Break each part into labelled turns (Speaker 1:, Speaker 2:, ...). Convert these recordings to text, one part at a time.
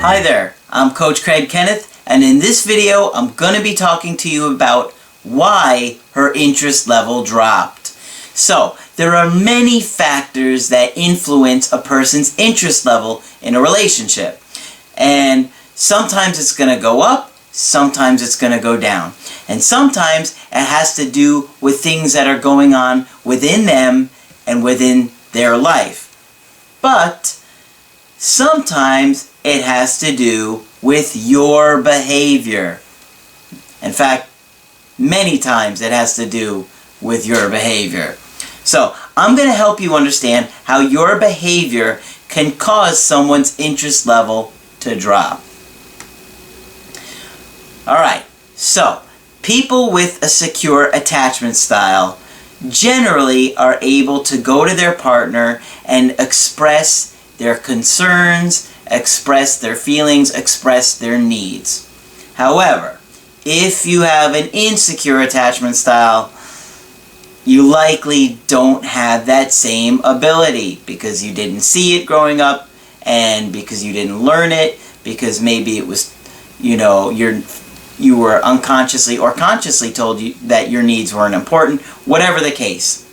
Speaker 1: Hi there, I'm Coach Kenneth, and in this video I'm going to be talking to you about why her interest level dropped. So, there are many factors that influence a person's interest level in a relationship. And sometimes it's going to go up, sometimes it's going to go down. And sometimes it has to do with things that are going on within them and within their life. But sometimes it has to do with your behavior. In fact, many times it has to do with your behavior. So, I'm going to help you understand how your behavior can cause someone's interest level to drop. Alright, so, people with a secure attachment style generally are able to go to their partner and express their concerns, express their feelings, express their needs. However, if you have an insecure attachment style, you likely don't have that same ability because you didn't see it growing up and because you didn't learn it, because maybe it was, you were unconsciously or consciously told you that your needs weren't important, whatever the case.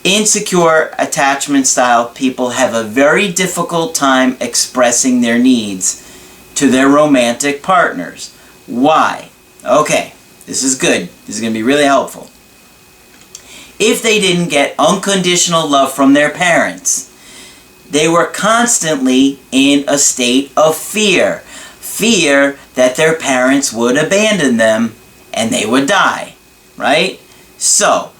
Speaker 1: Insecure attachment style people have a very difficult time expressing their needs to their romantic partners. Why? Okay, this is good. This is going to be really helpful. If they didn't get unconditional love from their parents, they were constantly in a state of fear. Fear that their parents would abandon them and they would die, right? So,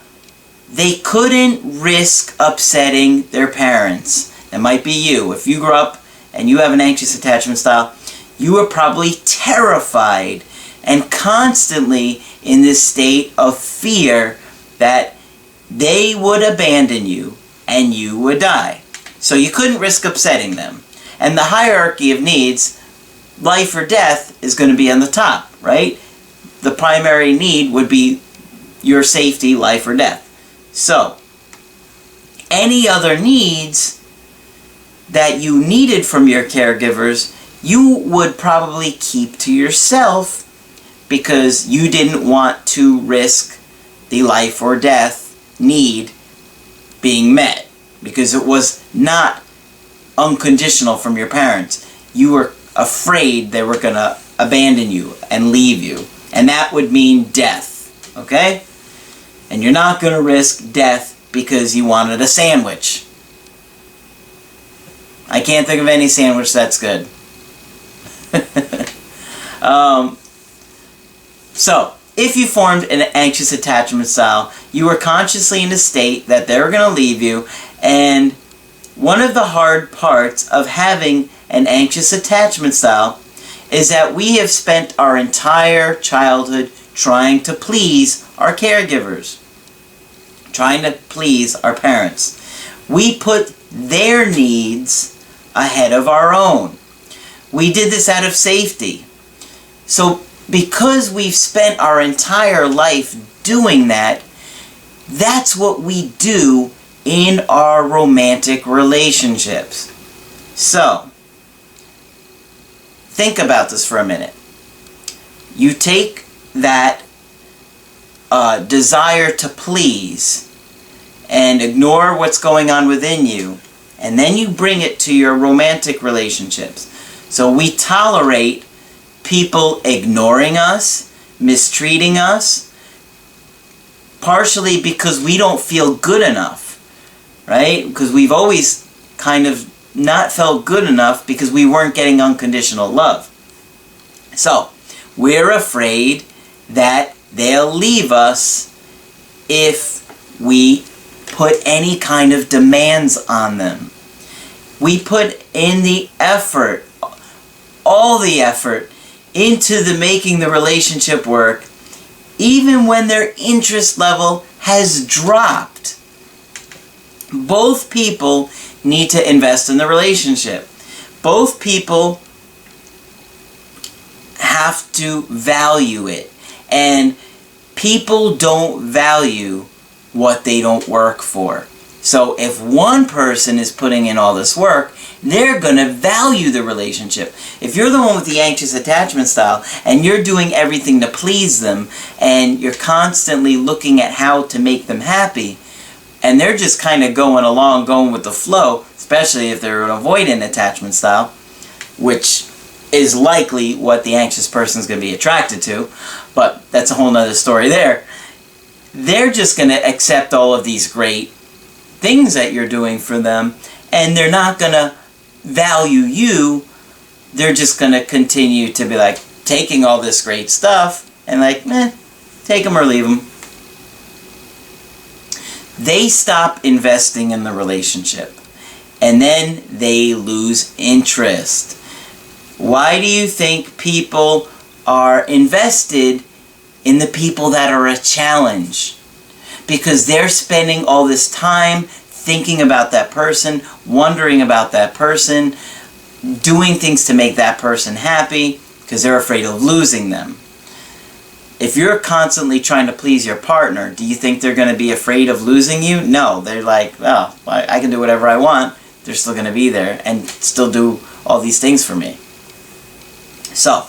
Speaker 1: they couldn't risk upsetting their parents. That might be you. If you grew up and you have an anxious attachment style, you were probably terrified and constantly in this state of fear that they would abandon you and you would die. So you couldn't risk upsetting them. And the hierarchy of needs, life or death, is going to be on the top, right? The primary need would be your safety, life or death. So, any other needs that you needed from your caregivers, you would probably keep to yourself because you didn't want to risk the life or death need being met, because it was not unconditional from your parents. You were afraid they were going to abandon you and leave you, and that would mean death, okay? And you're not going to risk death because you wanted a sandwich. I can't think of any sandwich that's good. So, if you formed an anxious attachment style, you were consciously in a state that they were going to leave you, and one of the hard parts of having an anxious attachment style is that we have spent our entire childhood trying to please our caregivers, trying to please our parents. We put their needs ahead of our own. We did this out of safety. So because we've spent our entire life doing that, that's what we do in our romantic relationships. So, think about this for a minute. You take that desire to please and ignore what's going on within you, and then you bring it to your romantic relationships. So we tolerate people ignoring us, mistreating us, partially because we don't feel good enough, right? Because we've always kind of not felt good enough because we weren't getting unconditional love. So, we're afraid that they'll leave us if we put any kind of demands on them. We put in the effort, all the effort, into making the relationship work, even when their interest level has dropped. Both people need to invest in the relationship. Both people have to value it. And people don't value what they don't work for. So if one person is putting in all this work they're going to value the relationship. If you're the one with the anxious attachment style and you're doing everything to please them and you're constantly looking at how to make them happy, and they're just kind of going along, going with the flow, especially if they're an avoidant attachment style, which is likely what the anxious person is going to be attracted to, but that's a whole nother story there. They're just going to accept all of these great things that you're doing for them, and they're not going to value you. They're just going to continue to be like taking all this great stuff and like, take them or leave them. They stop investing in the relationship, and then they lose interest. Why do you think people are invested in the people that are a challenge? Because they're spending all this time thinking about that person, wondering about that person, doing things to make that person happy because they're afraid of losing them. If you're constantly trying to please your partner, do you think they're going to be afraid of losing you? No, they're like, oh, I can do whatever I want. They're still going to be there and still do all these things for me. So,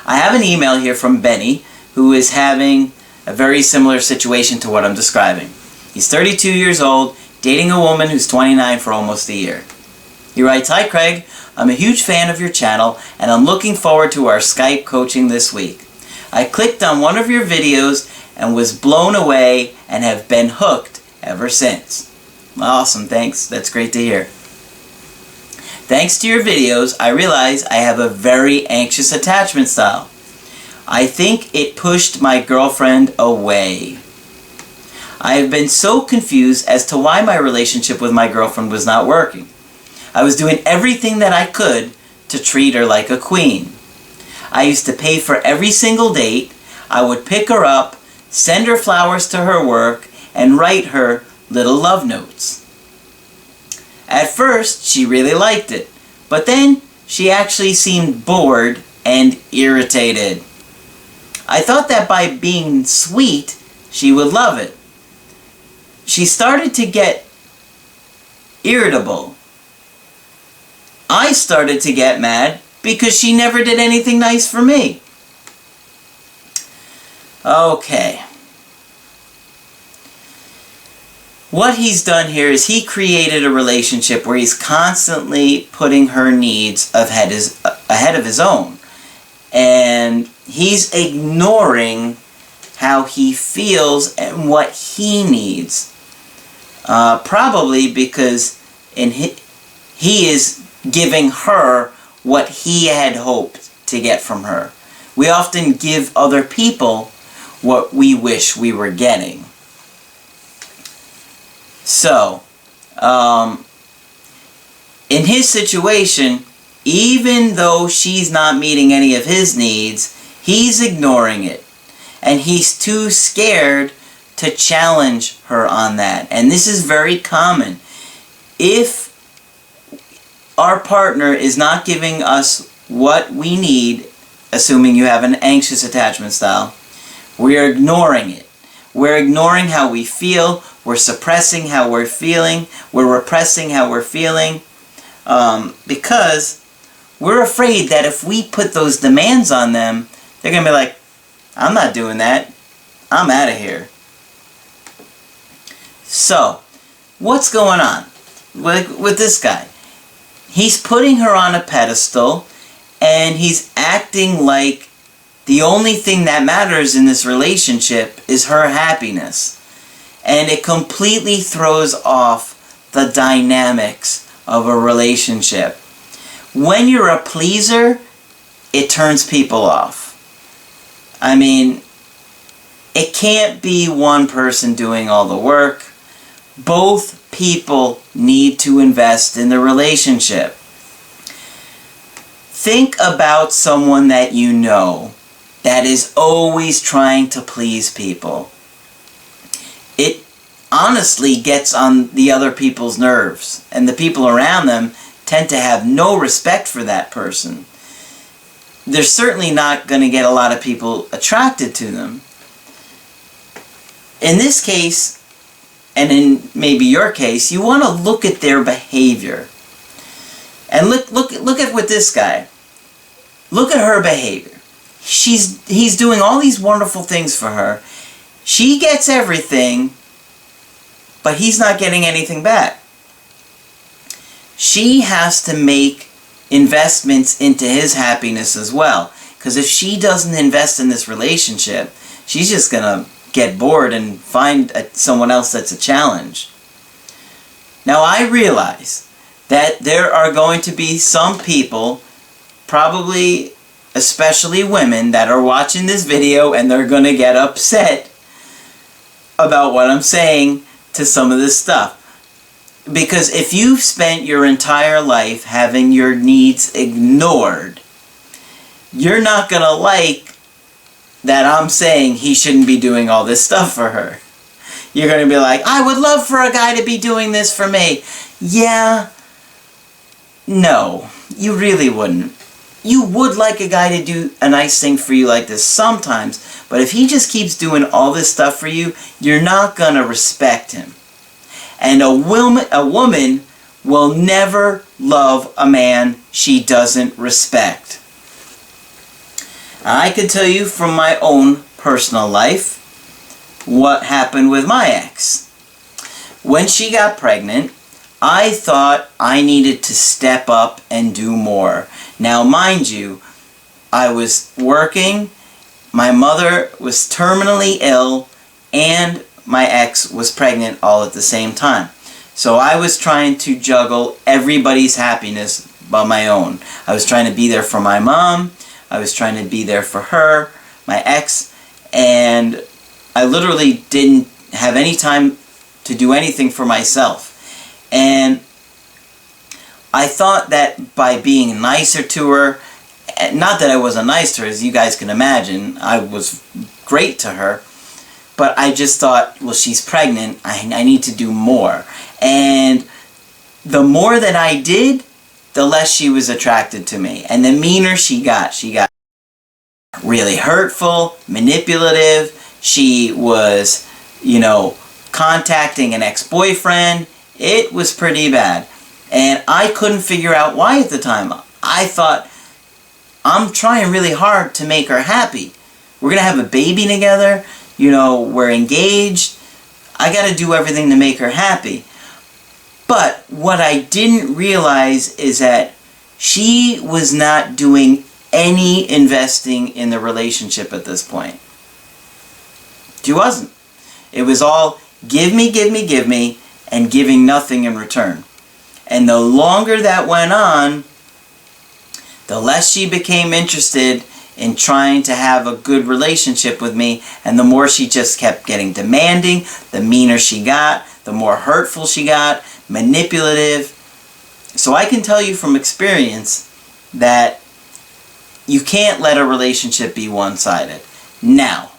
Speaker 1: I have an email here from Benny, who is having a very similar situation to what I'm describing. He's 32 years old, dating a woman who's 29 for almost a year. He writes, "Hi Craig, I'm a huge fan of your channel and I'm looking forward to our Skype coaching this week. I clicked on one of your videos and was blown away and have been hooked ever since." Awesome, thanks. That's great to hear. "Thanks to your videos, I realize I have a very anxious attachment style. I think it pushed my girlfriend away. I have been so confused as to why my relationship with my girlfriend was not working. I was doing everything that I could to treat her like a queen. I used to pay for every single date. I would pick her up, send her flowers to her work, and write her little love notes. At first, she really liked it, but then she actually seemed bored and irritated. I thought that by being sweet, she would love it. She started to get irritable. I started to get mad because she never did anything nice for me." Okay. What he's done here is he created a relationship where he's constantly putting her needs ahead of his own. And he's ignoring how he feels and what he needs. Probably because he is giving her what he had hoped to get from her. We often give other people what we wish we were getting. So, in his situation, even though she's not meeting any of his needs, he's ignoring it. And he's too scared to challenge her on that. And this is very common. If our partner is not giving us what we need, assuming you have an anxious attachment style, we're ignoring it. We're ignoring how we feel. We're suppressing how we're feeling. We're repressing how we're feeling. Because we're afraid that if we put those demands on them, they're going to be like, I'm not doing that. I'm out of here. So, what's going on with this guy? He's putting her on a pedestal, and he's acting like the only thing that matters in this relationship is her happiness. And it completely throws off the dynamics of a relationship. When you're a pleaser, it turns people off. I mean, it can't be one person doing all the work. Both people need to invest in the relationship. Think about someone that you know that is always trying to please people. It honestly gets on the other people's nerves, and the people around them tend to have no respect for that person. They're certainly not going to get a lot of people attracted to them. In this case, and in maybe your case, you want to look at their behavior. And look at with this guy. Look at her behavior. He's doing all these wonderful things for her. She gets everything, but he's not getting anything back. She has to make investments into his happiness as well. Because if she doesn't invest in this relationship, she's just going to get bored and find someone else that's a challenge. Now I realize that there are going to be some people, probably especially women, that are watching this video and they're going to get upset about what I'm saying to some of this stuff. Because if you've spent your entire life having your needs ignored, you're not going to like that I'm saying he shouldn't be doing all this stuff for her. You're going to be like, I would love for a guy to be doing this for me. Yeah. No, you really wouldn't. You would like a guy to do a nice thing for you like this sometimes, but if he just keeps doing all this stuff for you, you're not going to respect him. And a woman will never love a man she doesn't respect. I can tell you from my own personal life what happened with my ex. When she got pregnant, I thought I needed to step up and do more. Now, mind you, I was working, my mother was terminally ill, and my ex was pregnant all at the same time. So I was trying to juggle everybody's happiness but my own. I was trying to be there for my mom, I was trying to be there for her, my ex, and I literally didn't have any time to do anything for myself. And I thought that by being nicer to her, not that I wasn't nice to her, as you guys can imagine, I was great to her, but I just thought, well, she's pregnant, I need to do more. And the more that I did, the less she was attracted to me. And the meaner she got really hurtful, manipulative. She was, contacting an ex-boyfriend. It was pretty bad. And I couldn't figure out why at the time. I thought, I'm trying really hard to make her happy. We're going to have a baby together. We're engaged. I got to do everything to make her happy. But what I didn't realize is that she was not doing any investing in the relationship at this point. She wasn't. It was all give me, give me, give me, and giving nothing in return. And the longer that went on, the less she became interested in trying to have a good relationship with me, and the more she just kept getting demanding, the meaner she got, the more hurtful she got, manipulative. So I can tell you from experience that you can't let a relationship be one-sided. Now,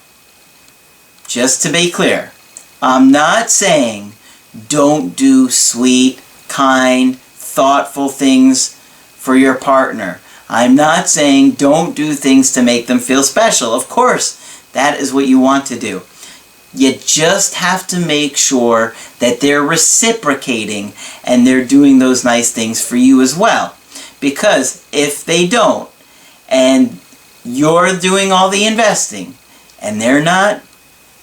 Speaker 1: just to be clear, I'm not saying don't do sweet, kind, thoughtful things for your partner. I'm not saying don't do things to make them feel special. Of course, that is what you want to do. You just have to make sure that they're reciprocating and they're doing those nice things for you as well. Because if they don't, and you're doing all the investing, and they're not,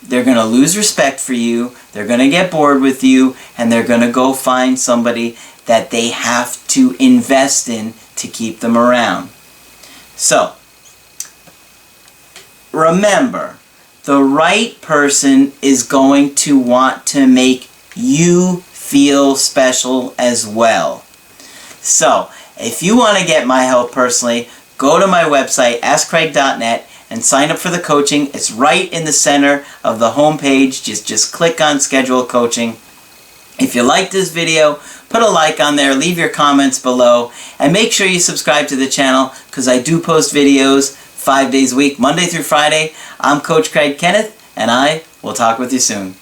Speaker 1: they're going to lose respect for you, they're going to get bored with you, and they're going to go find somebody that they have to invest in to keep them around. So, remember, the right person is going to want to make you feel special as well. So, if you want to get my help personally, go to my website, askcraig.net, and sign up for the coaching. It's right in the center of the home page. Just click on Schedule Coaching. If you like this video, put a like on there, leave your comments below, and make sure you subscribe to the channel because I do post videos 5 days a week, Monday through Friday. I'm Coach Craig Kenneth, and I will talk with you soon.